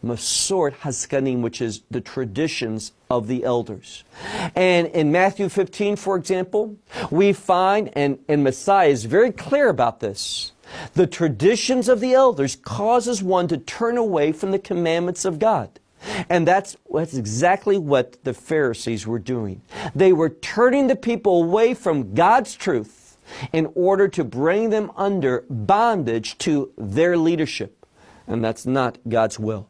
Masoret Haskanim, which is the traditions of the elders. And in Matthew 15, for example, we find, and Messiah is very clear about this, the traditions of the elders causes one to turn away from the commandments of God. And that's exactly what the Pharisees were doing. They were turning the people away from God's truth in order to bring them under bondage to their leadership. And that's not God's will.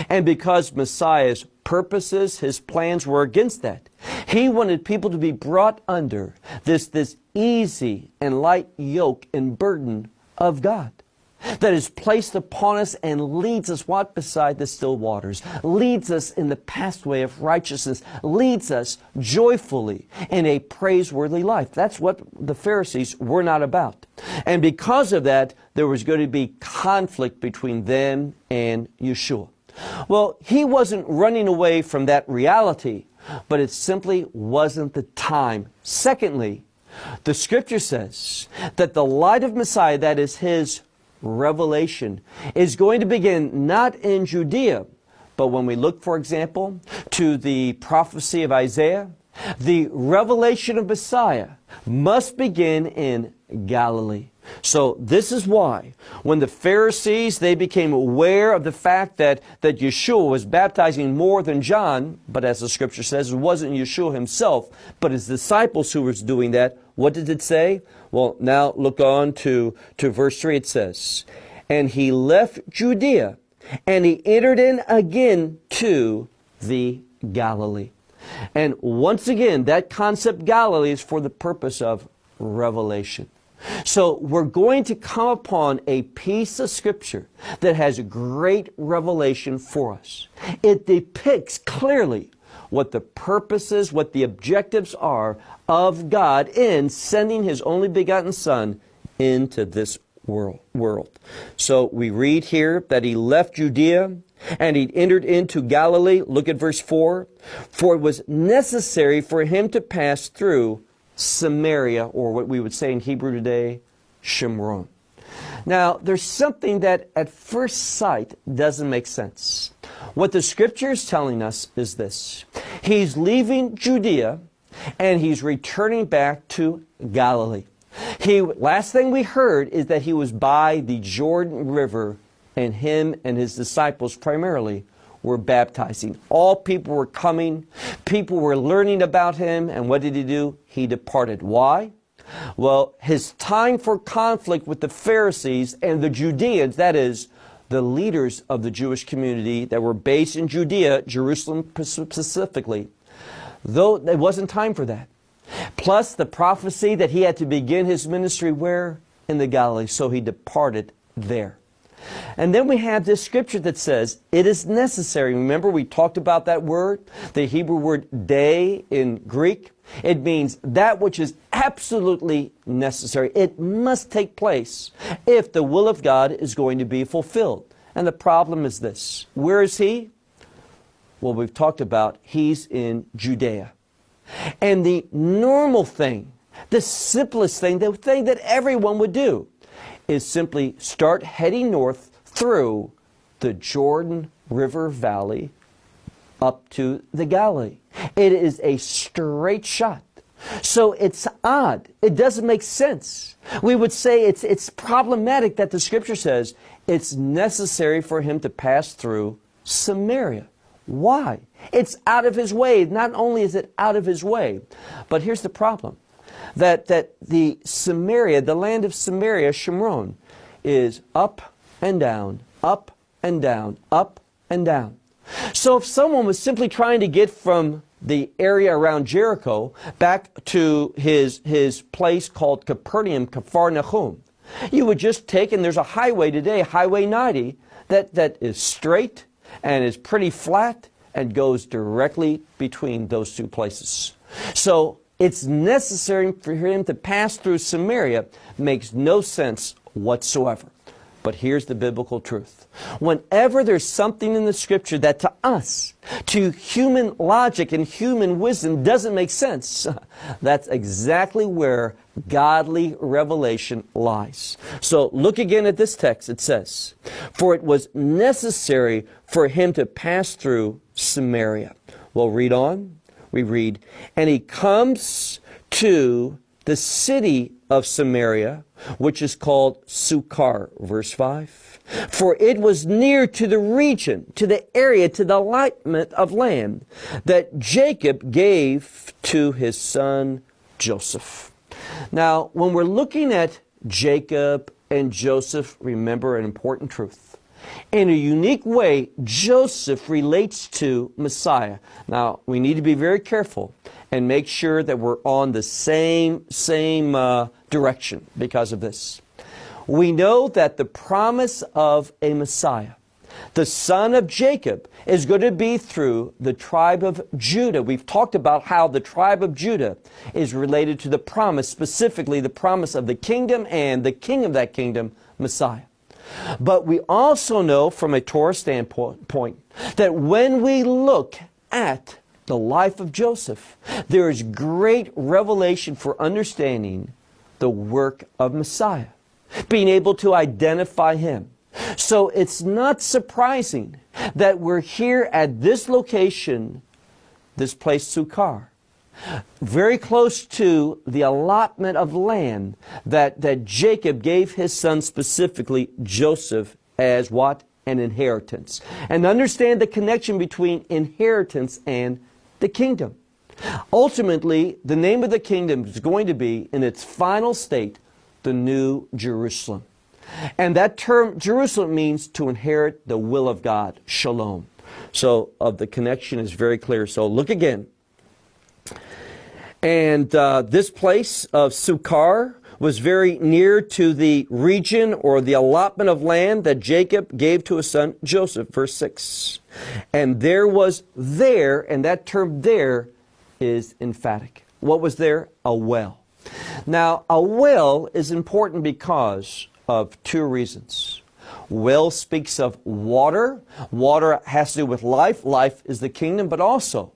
And because Messiah's purposes, His plans were against that, He wanted people to be brought under this easy and light yoke and burden of God that is placed upon us and leads us what? Beside the still waters, leads us in the pathway of righteousness, leads us joyfully in a praiseworthy life. That's what the Pharisees were not about. And because of that, there was going to be conflict between them and Yeshua. Well, He wasn't running away from that reality, but it simply wasn't the time. Secondly, the Scripture says that the light of Messiah, that is His revelation, is going to begin not in Judea, but when we look, for example, to the prophecy of Isaiah, the revelation of Messiah must begin in Galilee. So this is why when the Pharisees, they became aware of the fact that Yeshua was baptizing more than John, but as the Scripture says, it wasn't Yeshua Himself, but His disciples who was doing that. What did it say? Well, now look on to verse 3. It says, "And He left Judea, and He entered in again to the Galilee." And once again, that concept Galilee is for the purpose of revelation. So we're going to come upon a piece of Scripture that has great revelation for us. It depicts clearly what the purposes, what the objectives are of God in sending His only begotten Son into this world. So we read here that He left Judea and He entered into Galilee. Look at verse 4. "For it was necessary for Him to pass through Samaria," or what we would say in Hebrew today, Shimron. Now, there's something that at first sight doesn't make sense. What the Scripture is telling us is this. He's leaving Judea and He's returning back to Galilee. Last thing we heard is that He was by the Jordan River, and Him and His disciples primarily were baptizing. All people were coming. People were learning about Him. And what did He do? He departed. Why? Well, His time for conflict with the Pharisees and the Judeans, that is, the leaders of the Jewish community that were based in Judea, Jerusalem specifically, though it wasn't time for that. Plus the prophecy that He had to begin His ministry where? In the Galilee. So He departed there. And then we have this Scripture that says it is necessary. Remember, we talked about that word, the Hebrew word "day" in Greek. It means that which is absolutely necessary. It must take place if the will of God is going to be fulfilled. And the problem is this. Where is He? Well, we've talked about He's in Judea. And the normal thing, the simplest thing, the thing that everyone would do, is simply start heading north through the Jordan River Valley up to the Galilee. It is a straight shot. So it's odd. It doesn't make sense. We would say it's problematic that the Scripture says it's necessary for Him to pass through Samaria. Why? It's out of His way. Not only is it out of His way, but here's the problem. That the Samaria, the land of Samaria, Shimron, is up and down, up and down, up and down. So if someone was simply trying to get from the area around Jericho back to his place called Capernaum, Kfar Nahum, you would just take, and there's a highway today, Highway 90, that is straight and is pretty flat and goes directly between those two places. So it's necessary for Him to pass through Samaria. Makes no sense whatsoever. But here's the biblical truth. Whenever there's something in the Scripture that to us, to human logic and human wisdom doesn't make sense, that's exactly where godly revelation lies. So look again at this text. It says, "For it was necessary for him to pass through Samaria." Well, read on. We read, "And he comes to the city of Samaria, which is called Sychar," verse 5. "For it was near to the region, to the area, to the allotment of land that Jacob gave to his son Joseph." Now, when we're looking at Jacob and Joseph, remember an important truth. In a unique way, Joseph relates to Messiah. Now, we need to be very careful and make sure that we're on the same direction because of this. We know that the promise of a Messiah, the son of Jacob, is going to be through the tribe of Judah. We've talked about how the tribe of Judah is related to the promise, specifically the promise of the kingdom and the king of that kingdom, Messiah. But we also know from a Torah standpoint that when we look at the life of Joseph, there is great revelation for understanding the work of Messiah, being able to identify him. So it's not surprising that we're here at this location, this place Sychar, very close to the allotment of land that Jacob gave his son, specifically Joseph, as what? An inheritance. And understand the connection between inheritance and the kingdom. Ultimately, the name of the kingdom is going to be, in its final state, the New Jerusalem. And that term, Jerusalem, means to inherit the will of God, shalom. So the connection is very clear. So look again. And this place of Sychar was very near to the region or the allotment of land that Jacob gave to his son Joseph, verse 6. And there was there, and that term there is emphatic. What was there? A well. Now, a well is important because of two reasons. Well speaks of water. Water has to do with life. Life is the kingdom, but also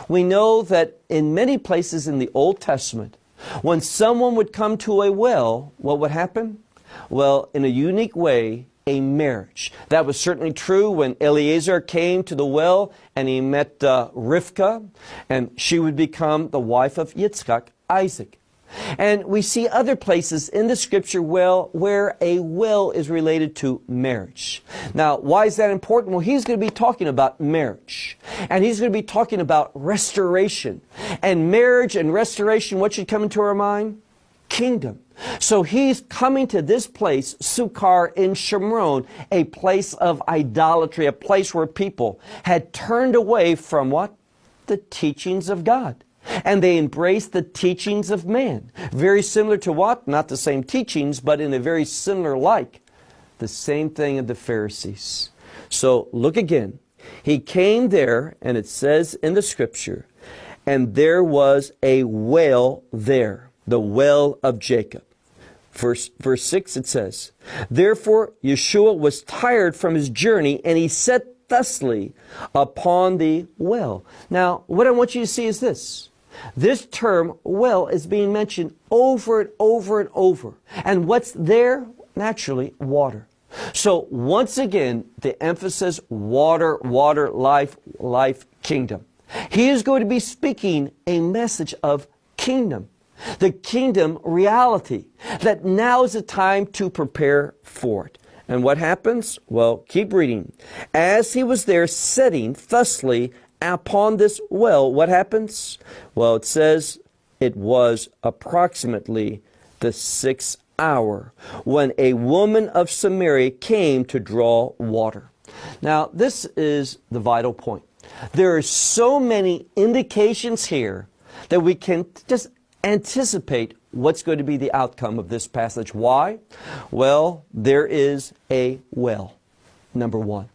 we know that in many places in the Old Testament, when someone would come to a well, what would happen? Well, in a unique way, a marriage. That was certainly true when Eliezer came to the well and he met Rivka, and she would become the wife of Yitzchak, Isaac. And we see other places in the Scripture where a will is related to marriage. Now, why is that important? Well, he's going to be talking about marriage. And he's going to be talking about restoration. And marriage and restoration, what should come into our mind? Kingdom. So he's coming to this place, Sychar in Shomron, a place of idolatry, a place where people had turned away from what? The teachings of God. And they embraced the teachings of man. Very similar to what? Not the same teachings, but in a very similar like. The same thing of the Pharisees. So look again. He came there, and it says in the Scripture, and there was a well there, the well of Jacob. Verse 6 it says, therefore Yeshua was tired from his journey, and he sat thusly upon the well. Now, what I want you to see is this. This term, well, is being mentioned over and over and over. And what's there? Naturally, water. So, once again, the emphasis, water, water, life, life, kingdom. He is going to be speaking a message of kingdom. The kingdom reality. That now is the time to prepare for it. And what happens? Well, keep reading. As he was there sitting thusly upon this well, what happens? Well, it says it was approximately the 6th hour when a woman of Samaria came to draw water. Now, this is the vital point. There are so many indications here that we can just anticipate what's going to be the outcome of this passage. Why? Well, there is a well, number one.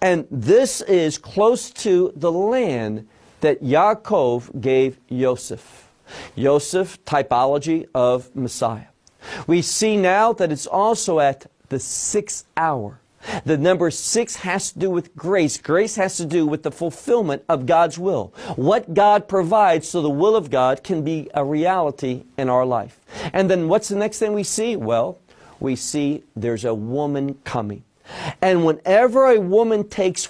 And this is close to the land that Yaakov gave Yosef. Yosef, typology of Messiah. We see now that it's also at the sixth hour. The number 6 has to do with grace. Grace has to do with the fulfillment of God's will. What God provides so the will of God can be a reality in our life. And then what's the next thing we see? Well, we see there's a woman coming. And whenever a woman takes